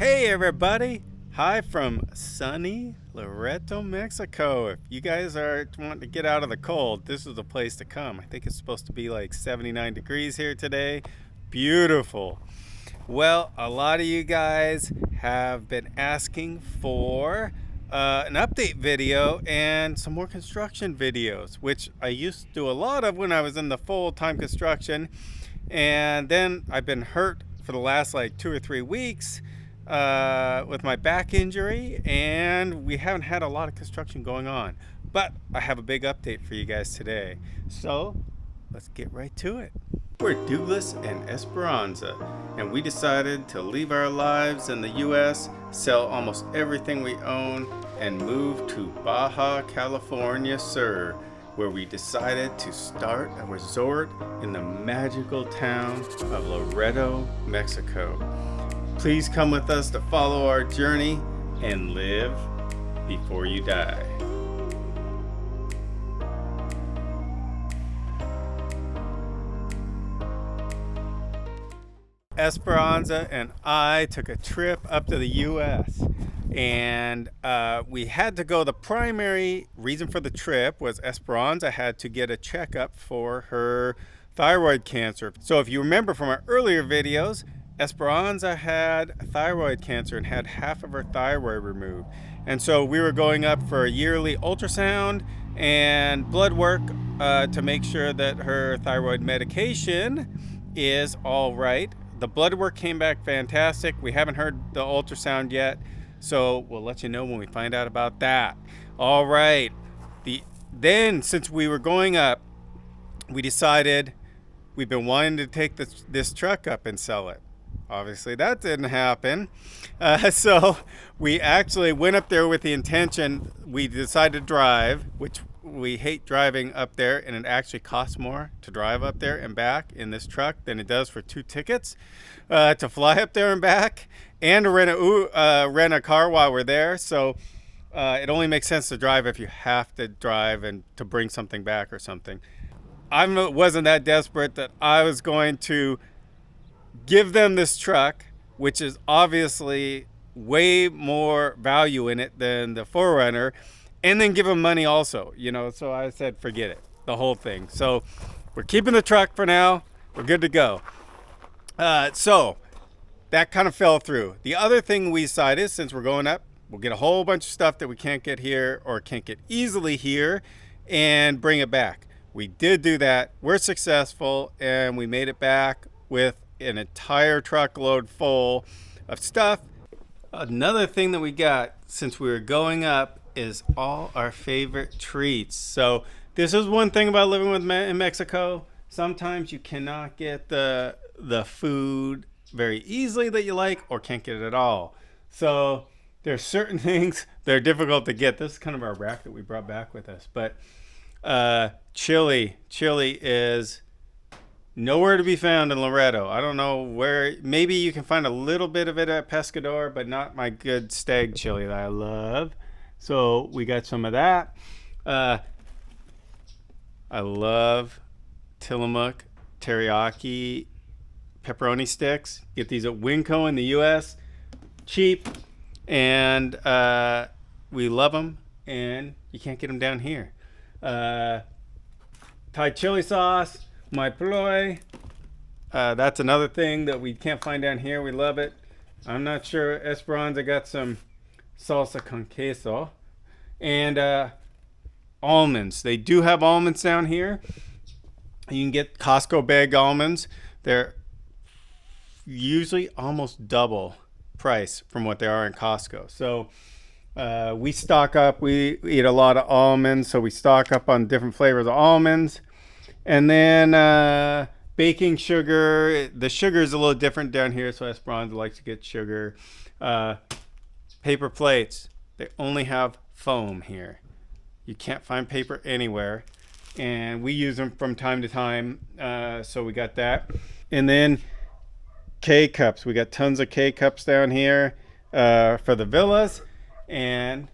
Hey everybody! Hi from sunny Loreto, Mexico. If you guys are wanting to get out of the cold, this is the place to come. I think it's supposed to be like 79 degrees here today. Beautiful. Well, a lot of you guys have been asking for an update video and some more construction videos, which I used to do a lot of when I was in the full-time construction. And then I've been hurt for the last like 2 or 3 weeks with my back injury, and we haven't had a lot of construction going on. But I have a big update for you guys today. So let's get right to it. We're Dooglass and Esperanza, and we decided to leave our lives in the US, sell almost everything we own, and move to Baja California Sur, where we decided to start a resort in the magical town of Loreto, Mexico. Please come with us to follow our journey and live before you die. Esperanza and I took a trip up to the US, and we had to go. The primary reason for the trip was Esperanza had to get a checkup for her thyroid cancer. So if you remember from our earlier videos, Esperanza had thyroid cancer and had half of her thyroid removed. And so we were going up for a yearly ultrasound and blood work to make sure that her thyroid medication is all right. The blood work came back fantastic. We haven't heard the ultrasound yet, so we'll let you know when we find out about that. All right. Then, since we were going up, we decided we've been wanting to take this truck up and sell it. Obviously, that didn't happen. So we actually went up there with the intention. We decided to drive, which we hate driving up there, and it actually costs more to drive up there and back in this truck than it does for 2 tickets to fly up there and back, and to rent a car while we're there. So it only makes sense to drive if you have to drive and to bring something back or something. I wasn't that desperate that I was going to give them this truck, which is obviously way more value in it than the 4Runner, and then give them money also, so I said forget it, the whole thing. So we're keeping the truck for now. We're good to go. So that kind of fell through. The other thing we decided, since we're going up, we'll get a whole bunch of stuff that we can't get here or can't get easily here and bring it back. We did do that. We're successful, and we made it back with an entire truckload full of stuff. Another thing that we got since we were going up is all our favorite treats. So this is one thing about living in Mexico. Sometimes you cannot get the food very easily that you like, or can't get it at all. So there's certain things that are difficult to get. This is kind of our rack that we brought back with us. But chili is nowhere to be found in Loreto. I don't know where. Maybe you can find a little bit of it at Pescador, but not my good stag chili that I love. So we got some of that. I love Tillamook teriyaki pepperoni sticks. Get these at Winco in the US. Cheap. And we love them. And you can't get them down here. Thai chili sauce. My ploy. That's another thing that we can't find down here. We love it. I'm not sure. Esperanza got some salsa con queso. And almonds. They do have almonds down here. You can get Costco bag almonds. They're usually almost double price from what they are in Costco. So we stock up. We eat a lot of almonds, so we stock up on different flavors of almonds. And then baking sugar. The sugar is a little different down here, so Esperanza likes to get sugar. Paper plates. They only have foam here. You can't find paper anywhere. And we use them from time to time, so we got that. And then K-cups. We got tons of K-cups down here for the villas. And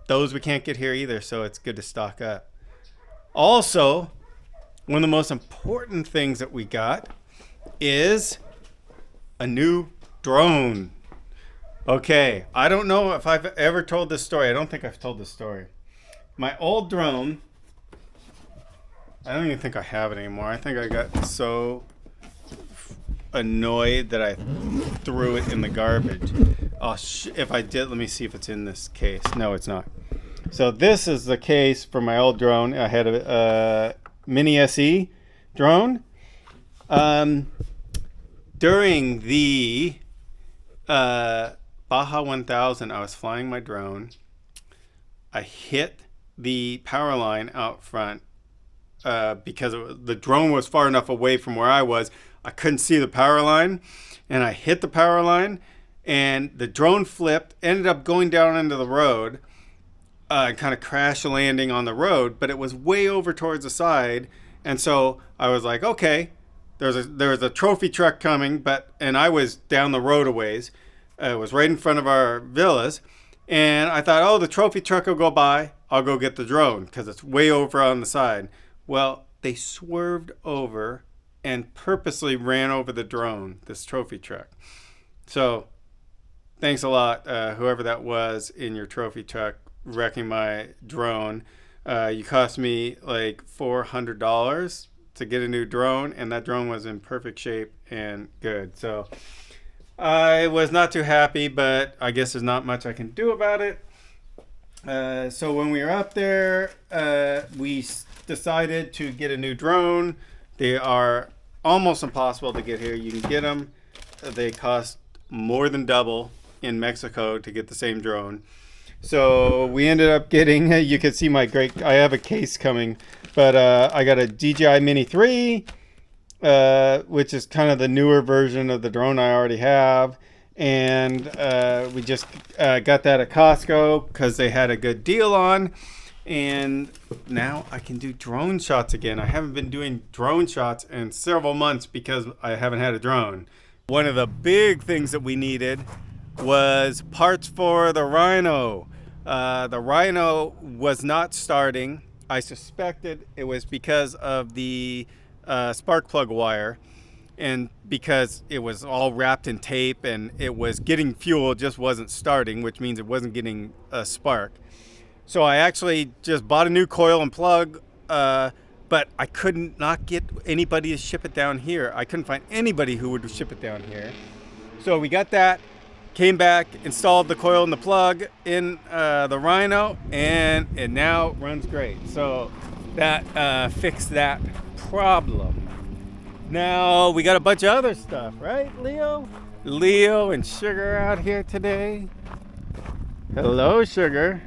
those we can't get here either, so it's good to stock up. Also, one of the most important things that we got is a new drone. Okay, I don't know if I've ever told this story. I don't think I've told this story. My old drone, I don't even think I have it anymore. I think I got so annoyed that I threw it in the garbage. Oh, if I did, let me see if it's in this case. No, it's not. So this is the case for my old drone. I had a Mini SE drone. During the Baja 1000, I was flying my drone. I hit the power line out front because the drone was far enough away from where I was. I couldn't see the power line, and I hit the power line, and the drone flipped, ended up going down into the road, and kind of crash landing on the road, but it was way over towards the side, and so I was like, okay, there was a trophy truck coming, and I was down the road a ways. It was right in front of our villas, and I thought, oh, the trophy truck will go by. I'll go get the drone because it's way over on the side. Well, they swerved over and purposely ran over the drone, this trophy truck. So thanks a lot, whoever that was in your trophy truck wrecking my drone. You cost me like $400 to get a new drone, and that drone was in perfect shape and good. So I was not too happy, but I guess there's not much I can do about it. So when we were up there, we decided to get a new drone. They are almost impossible to get here. You can get them. They cost more than double in Mexico to get the same drone. So we ended up getting, you can see I have a case coming, but I got a DJI Mini 3, which is kind of the newer version of the drone I already have. And we just got that at Costco because they had a good deal on. And now I can do drone shots again. I haven't been doing drone shots in several months because I haven't had a drone. One of the big things that we needed was parts for the Rhino. The Rhino was not starting. I suspected it was because of the spark plug wire, and because it was all wrapped in tape and it was getting fuel, just wasn't starting, which means it wasn't getting a spark. So I actually just bought a new coil and plug, but I couldn't not get anybody to ship it down here. I couldn't find anybody who would ship it down here. So we got that, came back, installed the coil and the plug in the Rhino, and it now runs great. So that fixed that problem. Now we got a bunch of other stuff, right, Leo? Leo and Sugar out here today. Hello, Sugar.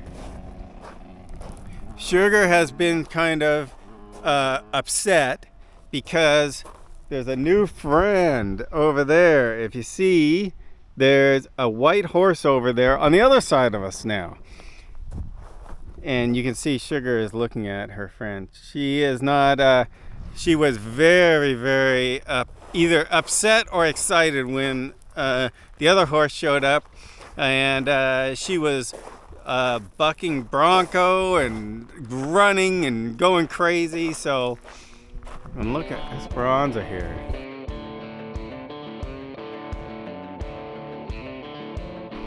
Sugar has been kind of upset because there's a new friend over there. If you see, there's a white horse over there on the other side of us now. And you can see Sugar is looking at her friend. She is not, she was very, very either upset or excited when the other horse showed up. And she was bucking Bronco and running and going crazy. So, and look at Esperanza here.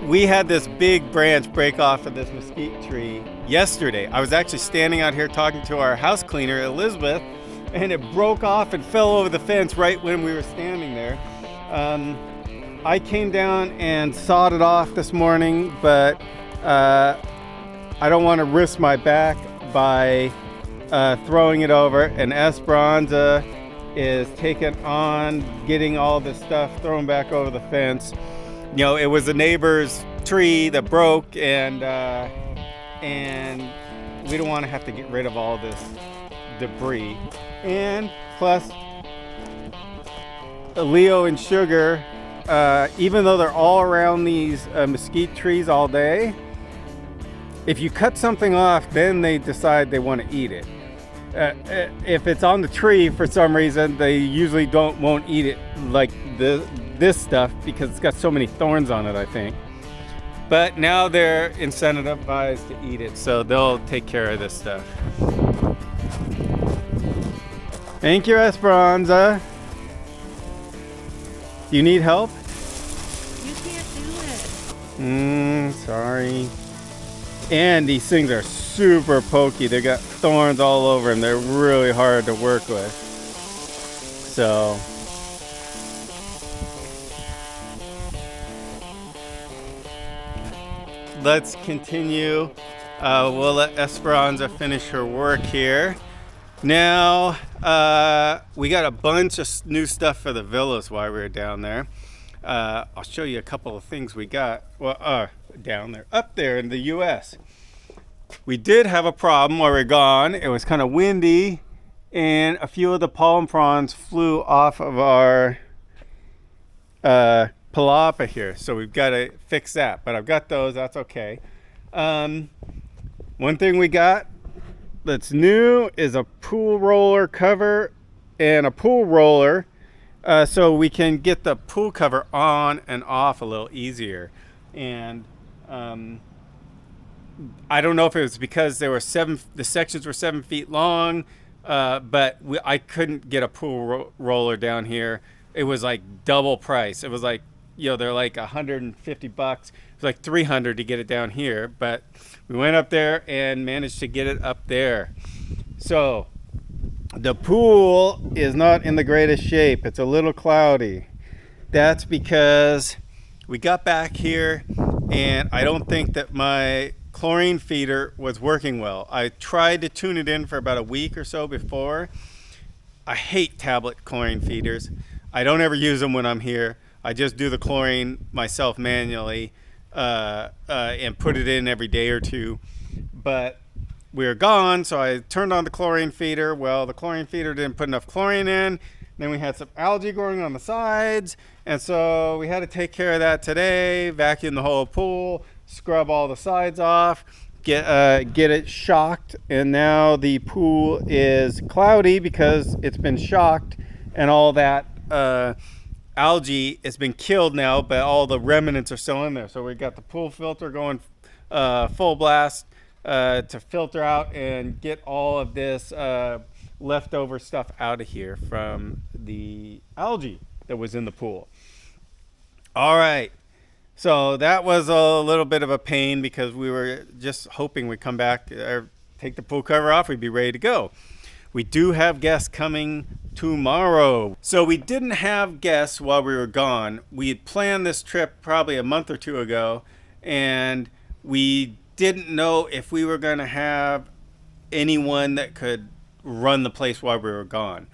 We had this big branch break off of this mesquite tree yesterday. I was actually standing out here talking to our house cleaner, Elizabeth, and it broke off and fell over the fence right when we were standing there. I came down and sawed it off this morning, but I don't want to risk my back by throwing it over, and Esperanza is taking on getting all this stuff thrown back over the fence. You know, it was a neighbor's tree that broke, and we don't want to have to get rid of all this debris. And plus, Leo and Sugar, even though they're all around these mesquite trees all day, if you cut something off, then they decide they want to eat it. If it's on the tree for some reason, they usually won't eat it like this stuff because it's got so many thorns on it, I think. But now they're incentivized to eat it, so they'll take care of this stuff. Thank you, Esperanza. Do you need help? You can't do it. Sorry. And these things are super pokey. They got thorns all over them. They're really hard to work with. So let's continue. We'll let Esperanza finish her work here. Now, we got a bunch of new stuff for the villas while we were down there. I'll show you a couple of things we got. Well, down there, up there in the U.S. We did have a problem while we were gone. It was kind of windy, and a few of the palm fronds flew off of our palapa here. So we've got to fix that. But I've got those. That's okay. One thing we got that's new is a pool roller cover and a pool roller, so we can get the pool cover on and off a little easier. And I don't know if it was because the sections were 7 feet long, but I couldn't get a pool roller down here. It was like double price. It was like, they're like $150. It was like $300 to get it down here, but we went up there and managed to get it up there. So the pool is not in the greatest shape. It's a little cloudy. That's because we got back here and I don't think that my chlorine feeder was working well. I tried to tune it in for about a week or so before. I hate tablet chlorine feeders. I don't ever use them when I'm here. I just do the chlorine myself manually and put it in every day or two. But we were gone, so I turned on the chlorine feeder. Well, the chlorine feeder didn't put enough chlorine in. Then we had some algae growing on the sides, and so we had to take care of that today, vacuum the whole pool, scrub all the sides off, get it shocked, and now the pool is cloudy because it's been shocked, and all that algae has been killed now, but all the remnants are still in there. So we got the pool filter going full blast to filter out and get all of this leftover stuff out of here from the algae that was in the pool. All right. So that was a little bit of a pain because we were just hoping we'd come back or take the pool cover off. We'd be ready to go. We do have guests coming tomorrow. So we didn't have guests while we were gone. We had planned this trip probably a month or two ago, and we didn't know if we were going to have anyone that could run the place while we were gone.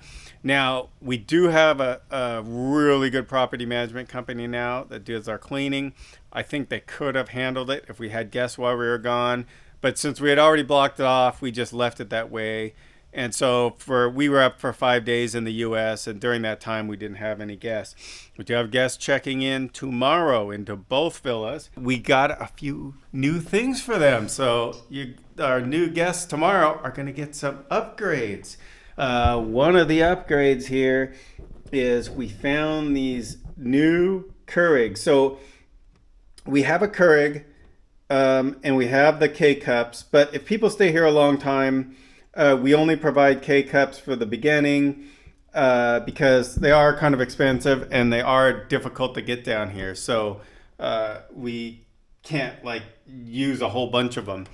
Now, we do have a really good property management company now that does our cleaning. I think they could have handled it if we had guests while we were gone. But since we had already blocked it off, we just left it that way. And so we were up for 5 days in the U.S., and during that time, we didn't have any guests. We do have guests checking in tomorrow into both villas. We got a few new things for them. So our new guests tomorrow are going to get some upgrades. One of the upgrades here is we found these new Keurigs. So we have a Keurig, and we have the K-Cups. But if people stay here a long time, we only provide K-Cups for the beginning because they are kind of expensive and they are difficult to get down here. So we can't use a whole bunch of them.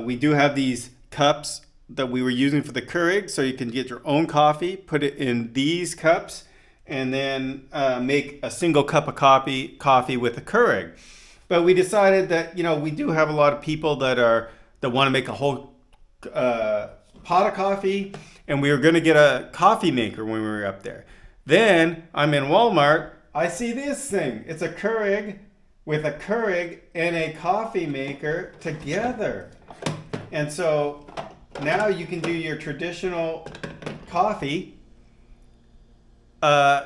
We do have these cups that we were using for the Keurig, so you can get your own coffee, put it in these cups, and then make a single cup of coffee with a Keurig. But we decided that we do have a lot of people that want to make a whole pot of coffee, and we were going to get a coffee maker when we were up there. Then I'm in Walmart. I see this thing. It's a Keurig with a Keurig and a coffee maker together. And so now you can do your traditional coffee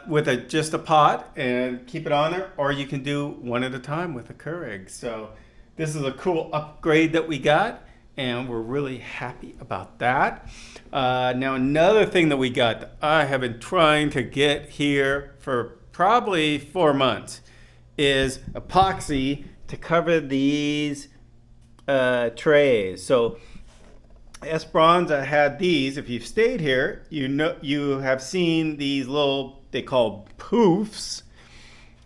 with just a pot and keep it on there, or you can do one at a time with a Keurig. So this is a cool upgrade that we got, and we're really happy about that. Now, another thing that we got that I have been trying to get here for probably 4 months is epoxy to cover these trays. So Esperanza had these. If you've stayed here, you have seen these little, they call poofs.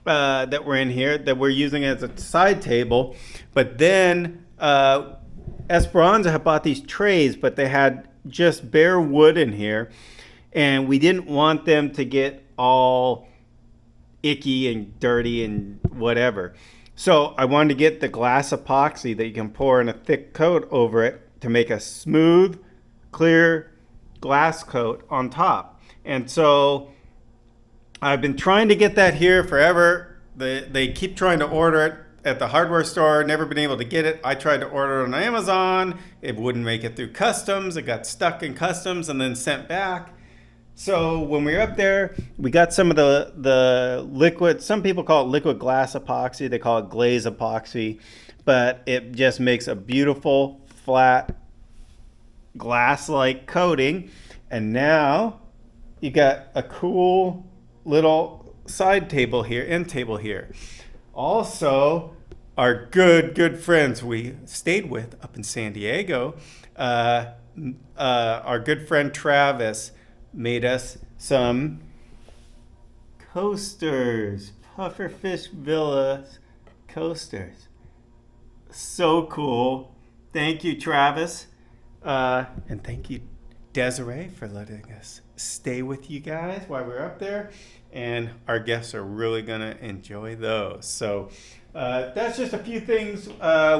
that were in here that we're using as a side table. But then Esperanza had bought these trays, but they had just bare wood in here, and we didn't want them to get all icky and dirty and whatever. So I wanted to get the glass epoxy that you can pour in a thick coat over it to make a smooth, clear glass coat on top. And so I've been trying to get that here forever. They keep trying to order it at the hardware store, never been able to get it. I tried to order it on Amazon. It wouldn't make it through customs. It got stuck in customs and then sent back. So when we were up there, we got some of the liquid, some people call it liquid glass epoxy, they call it glaze epoxy, but it just makes a beautiful flat glass-like coating. And now you got a cool little side table here, end table here. Also, our good friends we stayed with up in San Diego, our good friend Travis made us some coasters, pufferfishvillas coasters. So cool. Thank you, Travis. And thank you, Desiree, for letting us stay with you guys while we're up there. And our guests are really going to enjoy those. So that's just a few things.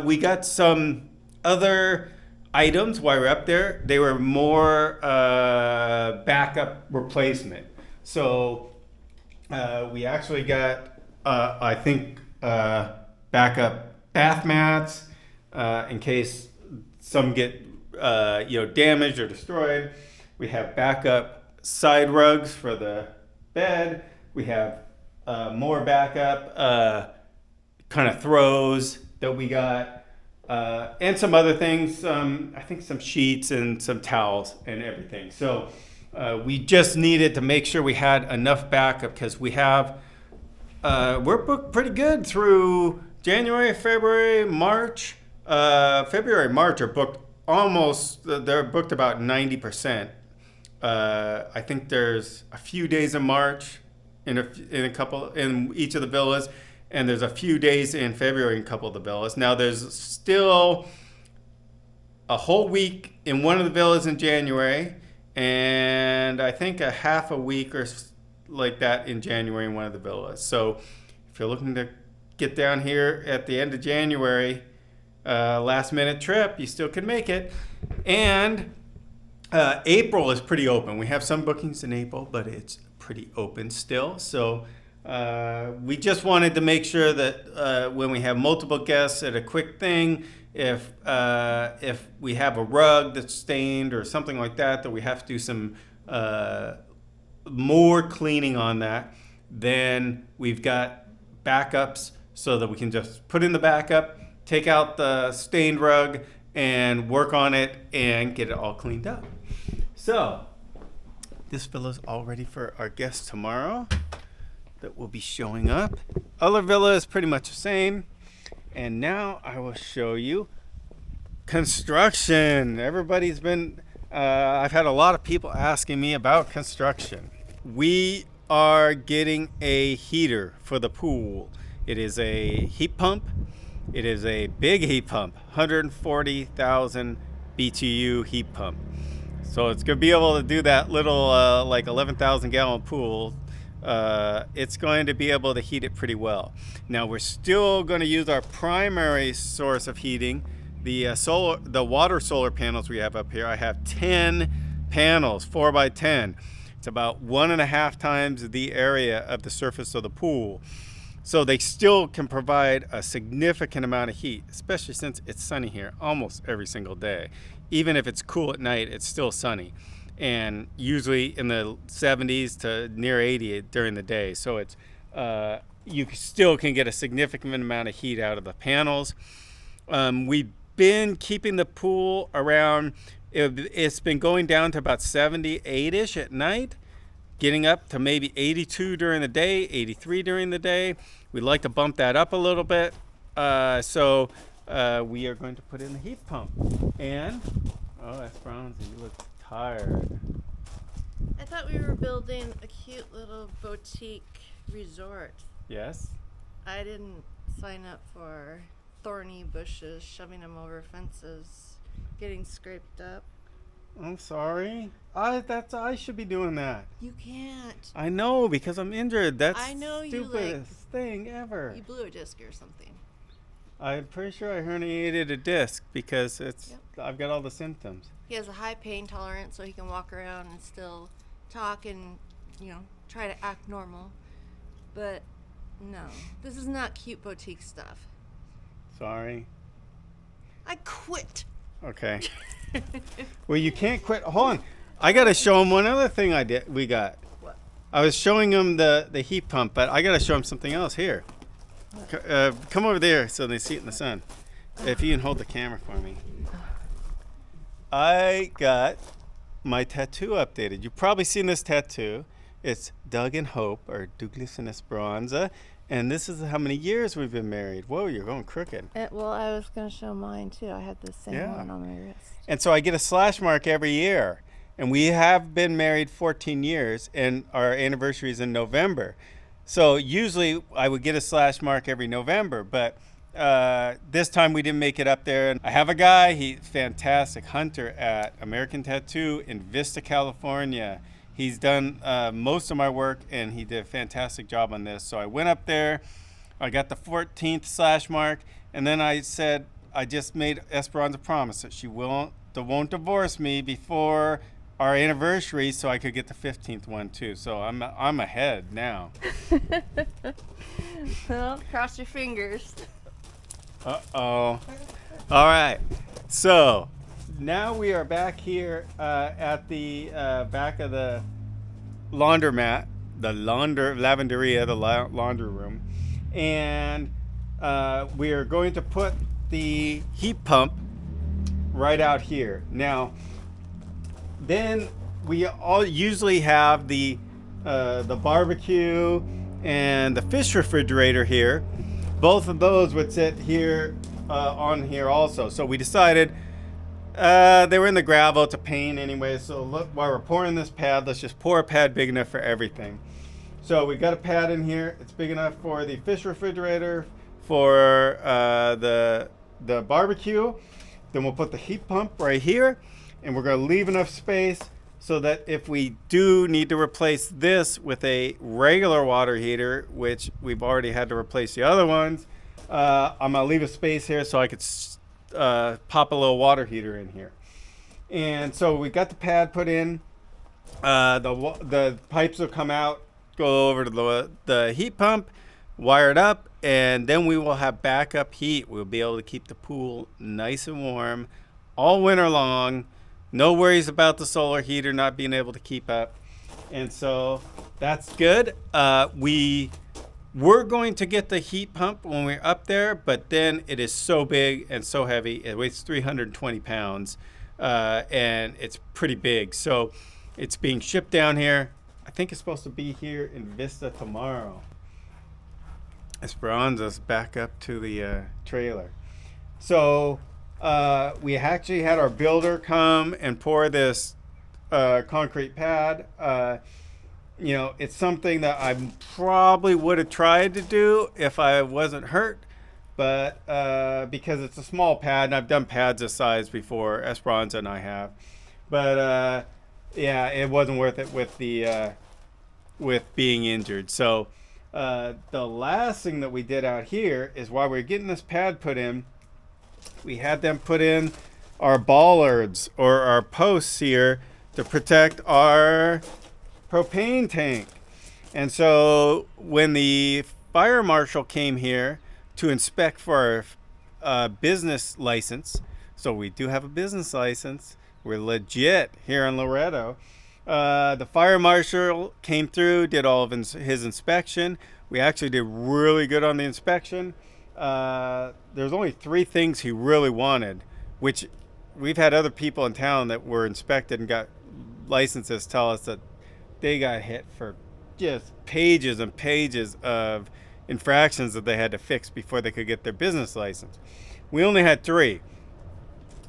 We got some other items while we're up there. They were more backup replacement. So we actually got, I think, backup bath mats in case some get damaged or destroyed. We have backup side rugs for the bed. We have more backup kind of throws that we got. And some other things, I think some sheets and some towels and everything. So we just needed to make sure we had enough backup because we're booked pretty good through January, February, March. February, March are booked they're booked about 90%. I think there's a few days in March in each of the villas. And there's a few days in February in a couple of the villas. Now there's still a whole week in one of the villas in January, and I think a half a week or like that in January in one of the villas. So if you're looking to get down here at the end of January, last minute trip, you still can make it. And April is pretty open. We have some bookings in April, but it's pretty open still. So we just wanted to make sure that when we have multiple guests at a quick thing, if we have a rug that's stained or something like that we have to do some more cleaning on that, then we've got backups so that we can just put in the backup, take out the stained rug, and work on it and get it all cleaned up. So this villa's all ready for our guests tomorrow that will be showing up. Other villa is pretty much the same. And now I will show you construction. Everybody's been, I've had a lot of people asking me about construction. We are getting a heater for the pool. It is a heat pump. It is a big heat pump, 140,000 BTU heat pump. So it's going to be able to do that little like 11,000 gallon pool. It's going to be able to heat it pretty well. Now we're still going to use our primary source of heating, the water solar panels we have up here. I have 10 panels, 4x10. It's about 1.5 times the area of the surface of the pool. So they still can provide a significant amount of heat, especially since it's sunny here almost every single day. Even if it's cool at night, it's still sunny. And usually in the 70s to near 80 during the day. So it's you still can get a significant amount of heat out of the panels. We've been keeping the pool around, it's been going down to about 78-ish at night, getting up to maybe 82 during the day, 83 during the day. We'd like to bump that up a little bit. So we are going to put in the heat pump. And, Esperanza, you look tired. I thought we were building a cute little boutique resort. Yes? I didn't sign up for thorny bushes, shoving them over fences, getting scraped up. I'm sorry. I should be doing that. You can't. I know because I'm injured. That's I know you stupidest thing ever. you blew a disc or something. I'm pretty sure I herniated a disc because Yep. I've got all the symptoms. He has a high pain tolerance, so he can walk around and still talk and, try to act normal. But no, this is not cute boutique stuff. Sorry. I quit. Okay. Well, you can't quit. Hold on. I got to show him one other thing we got. What? I was showing him the heat pump, but I got to show him something else here. Come over there so they see it in the sun. If you can hold the camera for me. I got my tattoo updated. You've probably seen this tattoo. It's Doug and Hope, or Dooglass Esperanza. And this is how many years we've been married. Whoa, you're going crooked. Well, I was going to show mine too. I had the same Yeah. one on my wrist. And so I get a slash mark every year. And we have been married 14 years, and our anniversary is in November. So usually I would get a slash mark every November, but this time we didn't make it up there. And I have a guy, he's a fantastic hunter at American Tattoo in Vista, California. He's done most of my work, and he did a fantastic job on this. So I went up there, I got the 14th slash mark, and then I said, I just made Esperanza promise that she won't divorce me before our anniversary, so I could get the 15th one too. So I'm ahead now. Well, cross your fingers. Uh-oh. All right. So now we are back here at the back of the laundromat, the lavanderia, the laundry room. And we are going to put the heat pump right out here. Now, then we all usually have the barbecue and the fish refrigerator here. Both of those would sit here on here also. So we decided they were in the gravel to paint anyway. So look, while we're pouring this pad, let's just pour a pad big enough for everything. So we got a pad in here. It's big enough for the fish refrigerator, for the barbecue. Then we'll put the heat pump right here, and we're going to leave enough space so that if we do need to replace this with a regular water heater, which we've already had to replace the other ones, I'm going to leave a space here so I could pop a little water heater in here. And so we got the pad put in. The pipes will come out, go over to the heat pump, wire it up, and then we will have backup heat. We'll be able to keep the pool nice and warm all winter long. No worries about the solar heater not being able to keep up. And so that's good. We were going to get the heat pump when we're up there, but then it is so big and so heavy. It weighs 320 pounds, and it's pretty big. So it's being shipped down here. I think it's supposed to be here in Vista tomorrow. Esperanza's back up to the trailer. So we actually had our builder come and pour this concrete pad. It's something that I probably would have tried to do if I wasn't hurt, but because it's a small pad, and I've done pads this size before, Esperanza and I have. But yeah, it wasn't worth it with being injured. So the last thing that we did out here is while we were getting this pad put in, we had them put in our bollards or our posts here to protect our propane tank. And so when the fire marshal came here to inspect for our business license, so we do have a business license, we're legit here in Loretto. The fire marshal came through, did all of his inspection. We actually did really good on the inspection. There's only 3 things he really wanted, which we've had other people in town that were inspected and got licenses tell us that they got hit for just pages and pages of infractions that they had to fix before they could get their business license. We only had 3.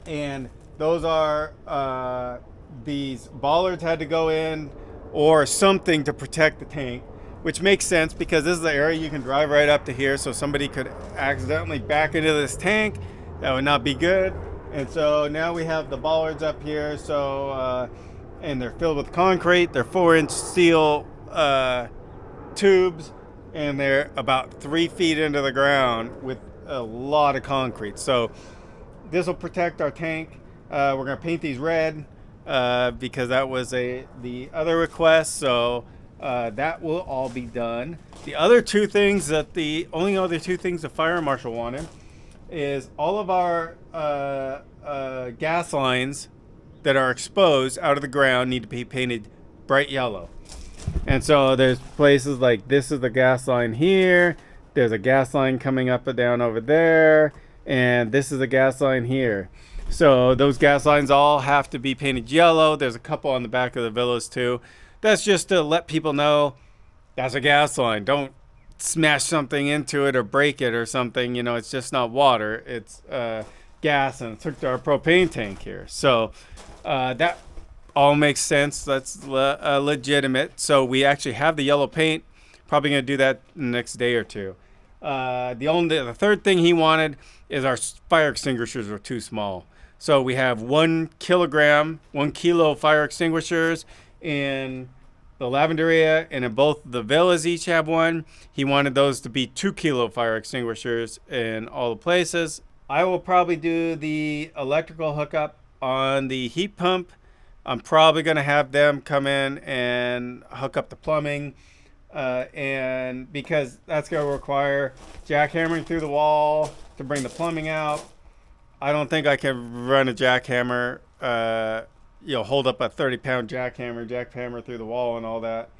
And those are these bollards had to go in or something to protect the tank. which makes sense because this is the area you can drive right up to here. So somebody could accidentally back into this tank. That would not be good. And so now we have the bollards up here. So, and they're filled with concrete. They're 4-inch steel tubes, and they're about 3 feet into the ground with a lot of concrete. So this will protect our tank. We're going to paint these red because that was the other request. So that will all be done. The other two things the only other two things the fire marshal wanted is all of our gas lines that are exposed out of the ground need to be painted bright yellow. And so there's places like this is the gas line here. There's a gas line coming up and down over there. And this is a gas line here. So those gas lines all have to be painted yellow. There's a couple on the back of the villas too. That's just to let people know that's a gas line. Don't smash something into it or break it or something. You know, it's just not water. It's gas, and it's hooked to our propane tank here. So that all makes sense. That's legitimate. So we actually have the yellow paint. Probably going to do that in the next day or two. The third thing he wanted is our fire extinguishers were too small. So we have 1 kilo fire extinguishers in the lavender area, and in both the villas each have one. He wanted those to be 2 kilo fire extinguishers in all the places. I will probably do the electrical hookup on the heat pump. I'm probably going to have them come in and hook up the plumbing, and because that's going to require jackhammering through the wall to bring the plumbing out. I don't think I can run a jackhammer, hold up a 30-pound jackhammer through the wall and all that.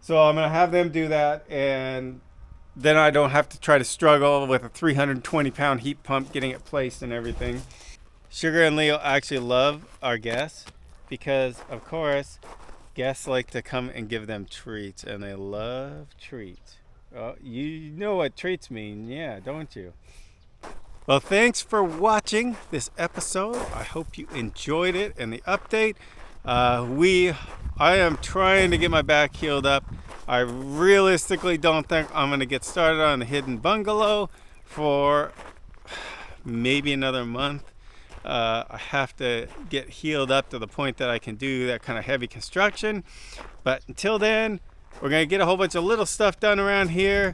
So I'm going to have them do that, and then I don't have to try to struggle with a 320-pound heat pump getting it placed and everything. Sugar and Leo actually love our guests because, of course, guests like to come and give them treats, and they love treats. Oh, you know what treats mean, yeah, don't you? Well, thanks for watching this episode. I hope you enjoyed it and the update. I am trying to get my back healed up. I realistically don't think I'm going to get started on the hidden bungalow for maybe another month. I have to get healed up to the point that I can do that kind of heavy construction. But until then, we're going to get a whole bunch of little stuff done around here.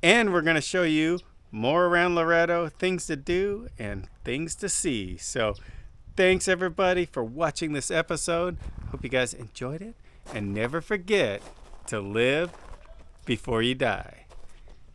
And we're going to show you more around Loretto, things to do and things to see. So thanks everybody for watching this episode. Hope you guys enjoyed it. And never forget to live before you die.